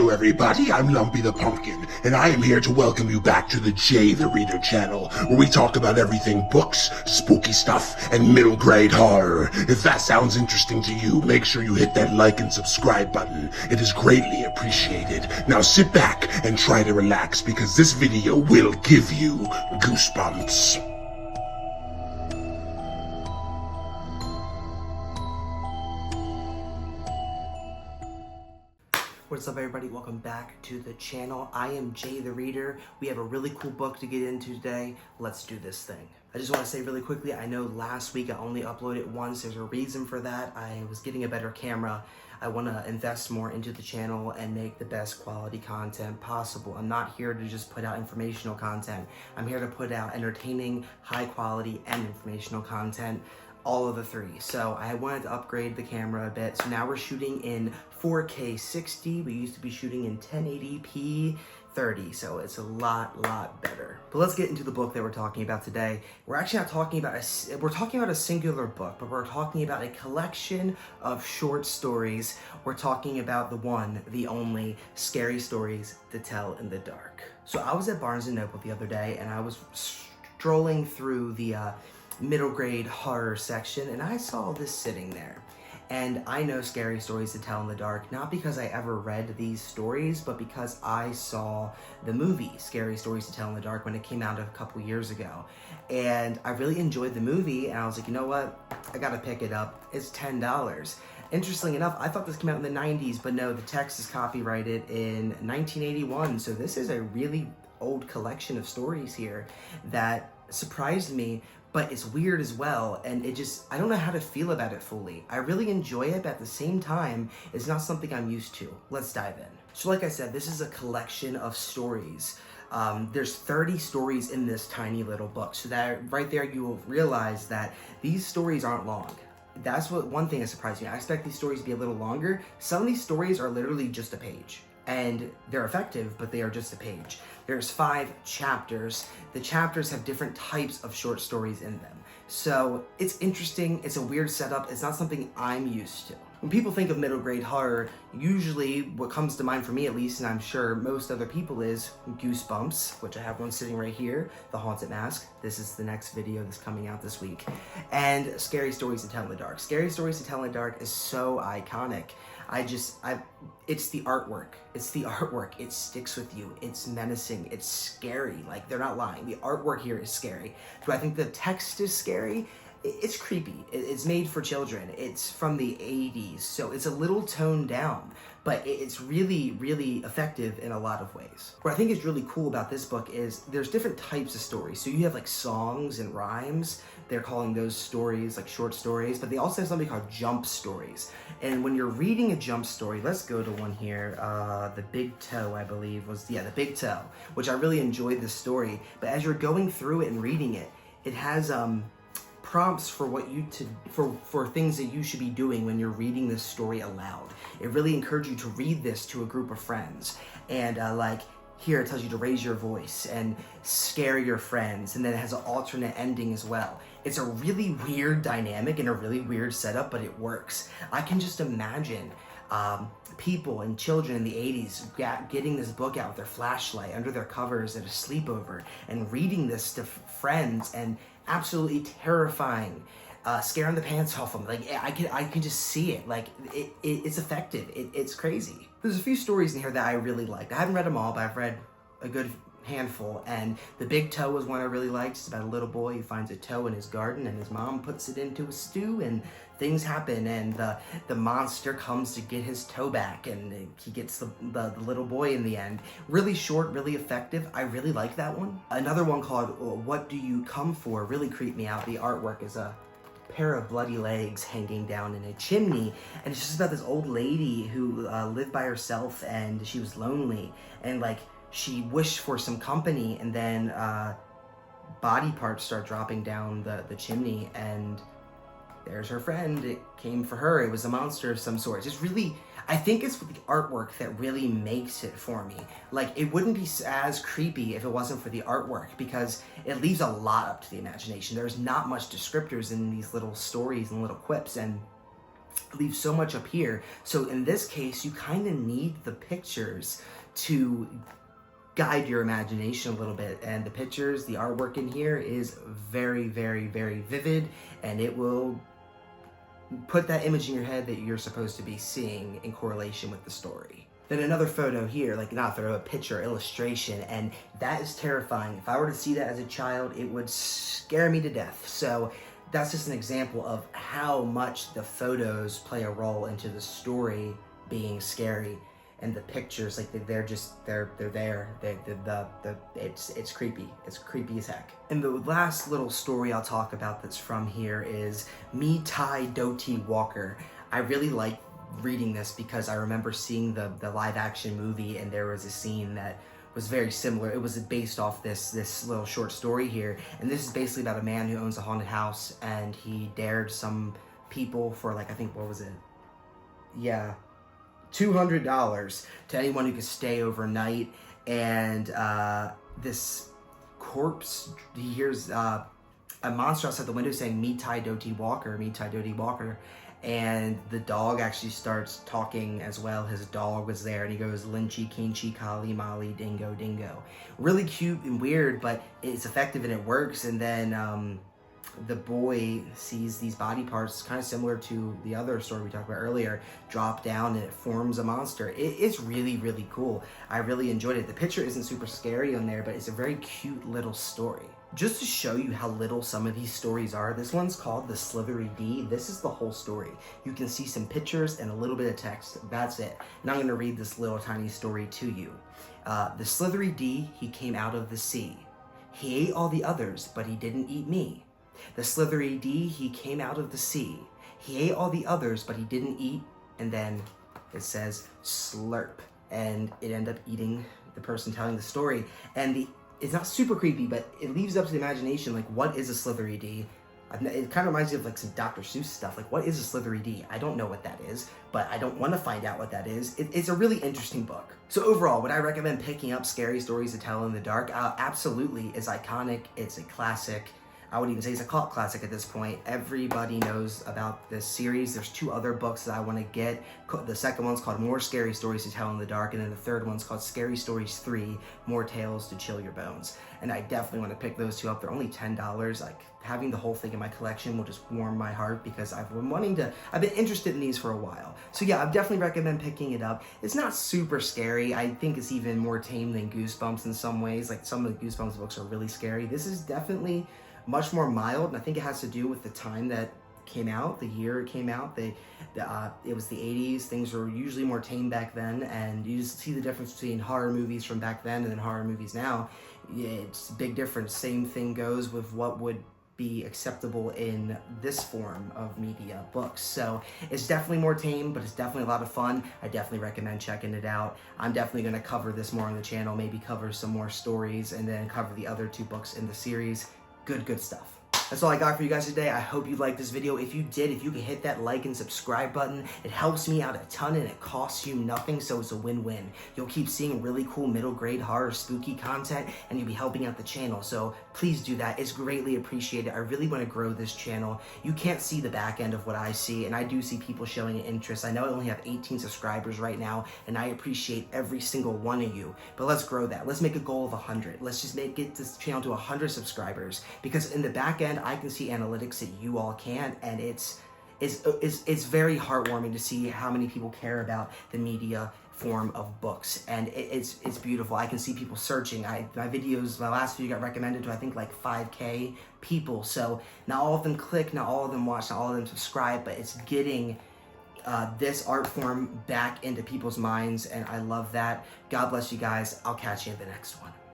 Hello everybody, I'm Lumpy the Pumpkin, and I am here to welcome you back to the Jay the Reader channel, where we talk about everything books, spooky stuff, and middle grade horror. If that sounds interesting to you, make sure you hit that like and subscribe button. It is greatly appreciated. Now sit back and try to relax, because this video will give you goosebumps. What's up everybody, welcome back to the channel. I am Jay the Reader. We have a really cool book to get into today. Let's do this thing. I just want to say really quickly, I know last week I only uploaded once. There's a reason for that. I was getting a better camera. I want to invest more into the channel and make the best quality content possible. I'm not here to just put out informational content. I'm here to put out entertaining, high quality, and informational content. All of the three. So I wanted to upgrade the camera a bit. So now we're shooting in 4K 60. We used to be shooting in 1080p 30. So it's a lot better. But let's get into the book that we're talking about today. We're actually not talking about we're talking about a singular book, but we're talking about a collection of short stories. We're talking about the one, the only, Scary Stories to Tell in the Dark. So I was at Barnes & Noble the other day and I was strolling through the middle grade horror section, and I saw this sitting there. And I know Scary Stories to Tell in the Dark, not because I ever read these stories, but because I saw the movie Scary Stories to Tell in the Dark when it came out a couple years ago. And I really enjoyed the movie, and I was like, you know what? I gotta pick it up. It's $10. Interestingly enough, I thought this came out in the 90s, but no, the text is copyrighted in 1981. So this is a really old collection of stories here that surprised me. But it's weird as well, and I don't know how to feel about it fully. I really enjoy it, but at the same time, it's not something I'm used to. Let's dive in. So like I said, this is a collection of stories. There's 30 stories in this tiny little book, so that right there you will realize that these stories aren't long. That's one thing that surprised me. I expect these stories to be a little longer. Some of these stories are literally just a page. And they're effective, but they are just a page. There's 5 chapters. The chapters have different types of short stories in them. So it's interesting, it's a weird setup, it's not something I'm used to. When people think of middle grade horror, usually what comes to mind for me at least, and I'm sure most other people, is Goosebumps, which I have one sitting right here, The Haunted Mask. This is the next video that's coming out this week. And Scary Stories to Tell in the Dark. Scary Stories to Tell in the Dark is so iconic. It's the artwork. It's the artwork. It sticks with you. It's menacing. It's scary. Like, they're not lying. The artwork here is scary. Do I think the text is scary? It's creepy. It's made for children. It's from the 80s, so it's a little toned down, but it's really effective in a lot of ways. What I think is really cool about this book is there's different types of stories. So you have like songs and rhymes. They're calling those stories like short stories, but they also have something called jump stories. And when you're reading a jump story, let's go to one here. The Big Toe, I believe, was, The Big Toe, which I really enjoyed this story. But as you're going through it and reading it, it has prompts for for things that you should be doing when you're reading this story aloud. It really encourages you to read this to a group of friends, and like here it tells you to raise your voice and scare your friends, and then it has an alternate ending as well. It's a really weird dynamic and a really weird setup, but it works. I can just imagine people and children in the 80s getting this book out with their flashlight under their covers at a sleepover and reading this to friends, and absolutely terrifying, scaring the pants off them. Like, I can just see it. Like, it's effective. It's crazy. There's a few stories in here that I really liked. I haven't read them all, but I've read a good handful, and The Big Toe was one I really liked. It's about a little boy who finds a toe in his garden, and his mom puts it into a stew, and things happen, and the monster comes to get his toe back, and he gets the little boy in the end. Really short, really effective. I really like that one. Another one called What Do You Come For really creeped me out. The artwork is a pair of bloody legs hanging down in a chimney, and it's just about this old lady who lived by herself, and she was lonely, and like she wished for some company, and then body parts start dropping down the chimney, and there's her friend. It came for her. It was a monster of some sort. Just really, I think it's the artwork that really makes it for me. Like, it wouldn't be as creepy if it wasn't for the artwork, because it leaves a lot up to the imagination. There's not much descriptors in these little stories and little quips, and leaves so much up here. So in this case, you kind of need the pictures to guide your imagination a little bit. And the pictures, the artwork in here is very, very, very vivid, and it will put that image in your head that you're supposed to be seeing in correlation with the story. Then another photo here, like not photo, a picture, illustration, and that is terrifying. If I were to see that as a child, it would scare me to death. So that's just an example of how much the photos play a role into the story being scary, and the pictures, like they're there. It's creepy. It's creepy as heck. And the last little story I'll talk about that's from here is Me Tai Doti Walker. I really like reading this because I remember seeing the live action movie, and there was a scene that was very similar. It was based off this little short story here, and this is basically about a man who owns a haunted house, and he dared some people for, like, I think, what was it? Yeah, $200 to anyone who could stay overnight. And this corpse, he hears a monster outside the window saying Me Tai Doti Walker, Me Tai Doti Walker. And the dog actually starts talking as well. His dog was there, and he goes, Lynchy, Kinchy, Kali, Molly, Dingo, Dingo. Really cute and weird, but it's effective and it works. And then the boy sees these body parts, kind of similar to the other story we talked about earlier, drop down and it forms a monster. It's really, really cool. I really enjoyed it. The picture isn't super scary on there, but it's a very cute little story. Just to show you how little some of these stories are, this one's called The Slithery D. This is the whole story. You can see some pictures and a little bit of text. That's it. And I'm going to read this little tiny story to you. The Slithery D, he came out of the sea. He ate all the others, but he didn't eat me. The Slithery D, he came out of the sea. He ate all the others, but he didn't eat. And then it says slurp. And it ended up eating the person telling the story. And it's not super creepy, but it leaves up to the imagination, like, what is a Slithery D? It kind of reminds me of, like, some Dr. Seuss stuff. Like, what is a Slithery D? I don't know what that is, but I don't want to find out what that is. It's a really interesting book. So overall, would I recommend picking up Scary Stories to Tell in the Dark? Absolutely. It's iconic. It's a classic. I would even say it's a cult classic at this point. Everybody knows about this series. There's 2 other books that I want to get. The second one's called More Scary Stories to Tell in the Dark, and then the third one's called Scary Stories 3, More Tales to Chill Your Bones. And I definitely want to pick those 2 up. They're only $10. Like, having the whole thing in my collection will just warm my heart, because I've been interested in these for a while. So yeah, I definitely recommend picking it up. It's not super scary. I think it's even more tame than Goosebumps in some ways. Like, some of the Goosebumps books are really scary. This is definitely much more mild, and I think it has to do with the time that came out, the year it came out. It was the 80s. Things were usually more tame back then, and you just see the difference between horror movies from back then and then horror movies now. It's a big difference. Same thing goes with what would be acceptable in this form of media, books. So it's definitely more tame, but it's definitely a lot of fun. I definitely recommend checking it out. I'm definitely going to cover this more on the channel, maybe cover some more stories, and then cover the other 2 books in the series. Good stuff. That's all I got for you guys today. I hope you liked this video. If you did, if you could hit that like and subscribe button, it helps me out a ton and it costs you nothing, so it's a win-win. You'll keep seeing really cool middle grade horror spooky content, and you'll be helping out the channel, so please do that. It's greatly appreciated. I really want to grow this channel. You can't see the back end of what I see, and I do see people showing interest. I know I only have 18 subscribers right now, and I appreciate every single one of you, but let's grow that. Let's make a goal of 100. Let's just get this channel to 100 subscribers, because in the back end, I can see analytics that you all can't, and it's very heartwarming to see how many people care about the media form of books, and it's beautiful. I can see people searching. My last video got recommended to, I think, like 5K people, so not all of them click, not all of them watch, not all of them subscribe, but it's getting this art form back into people's minds, and I love that. God bless you guys. I'll catch you in the next one.